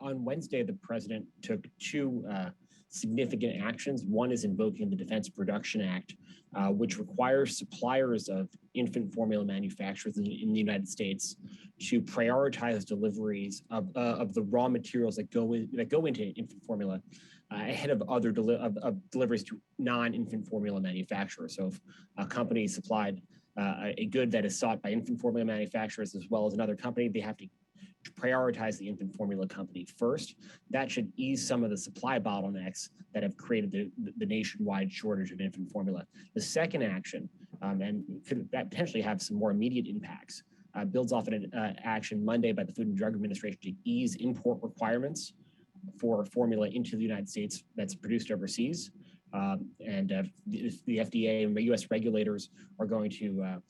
on Wednesday, the president took two significant actions. One is invoking the Defense Production Act, which requires suppliers of infant formula manufacturers in the United States to prioritize deliveries of the raw materials that go into infant formula ahead of other deliveries to non-infant formula manufacturers. So if a company supplied a good that is sought by infant formula manufacturers as well as another company, they have to prioritize the infant formula company first. That should ease some of the supply bottlenecks that have created the nationwide shortage of infant formula. The second action, and could potentially have some more immediate impacts, builds off an action Monday by the Food and Drug Administration to ease import requirements for formula into the United States that's produced overseas. The FDA and the U.S. regulators are going to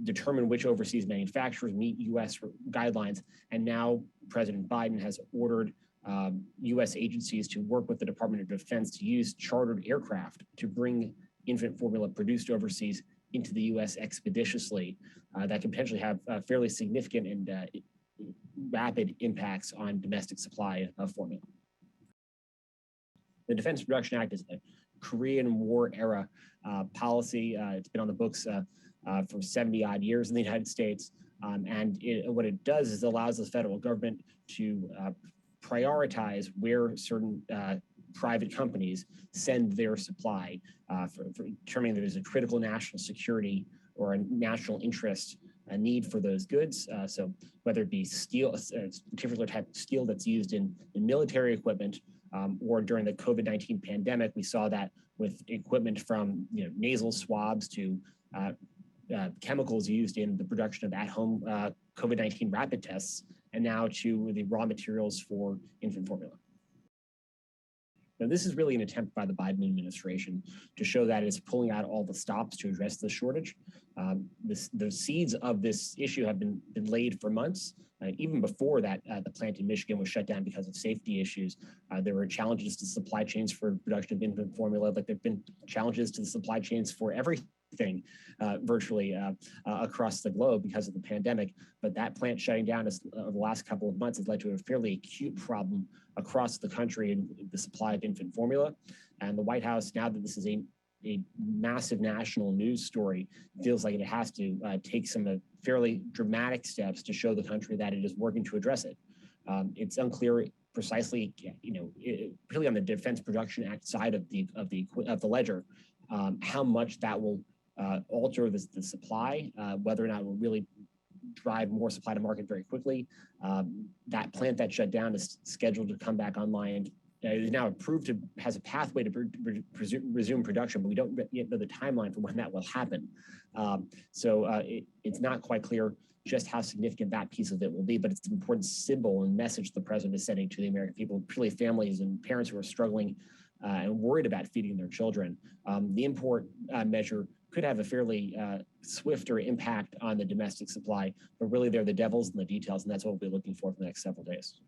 determine which overseas manufacturers meet U.S. guidelines. And now President Biden has ordered U.S. agencies to work with the Department of Defense to use chartered aircraft to bring infant formula produced overseas into the U.S. expeditiously. That can potentially have fairly significant and rapid impacts on domestic supply of formula. The Defense Production Act is a Korean War era policy. It's been on the books for 70 odd years in the United States. What it does is it allows the federal government to prioritize where certain private companies send their supply for determining that there's a critical national security or a national interest a need for those goods. So whether it be steel, a particular type of steel that's used in military equipment, or during the COVID-19 pandemic, we saw that with equipment from nasal swabs to chemicals used in the production of at-home COVID-19 rapid tests, and now to the raw materials for infant formula. Now, this is really an attempt by the Biden administration to show that it's pulling out all the stops to address the shortage. The seeds of this issue have been laid for months. Even before that, the plant in Michigan was shut down because of safety issues. There were challenges to supply chains for production of infant formula, like there have been challenges to the supply chains for everything virtually across the globe because of the pandemic. But that plant shutting down over the last couple of months has led to a fairly acute problem across the country in the supply of infant formula. And the White House, now that this is a massive national news story, feels like it has to take some fairly dramatic steps to show the country that it is working to address it. It's unclear precisely, really on the Defense Production Act side of the ledger, how much that will alter the supply, whether or not it will really drive more supply to market very quickly. That plant that shut down is scheduled to come back online. It is now approved has a pathway to resume production, but we don't yet know the timeline for when that will happen. It's not quite clear just how significant that piece of it will be, but it's an important symbol and message the president is sending to the American people, particularly families and parents who are struggling and worried about feeding their children. The import measure could have a fairly swifter impact on the domestic supply, but really they're the devils in the details, and that's what we'll be looking for the next several days.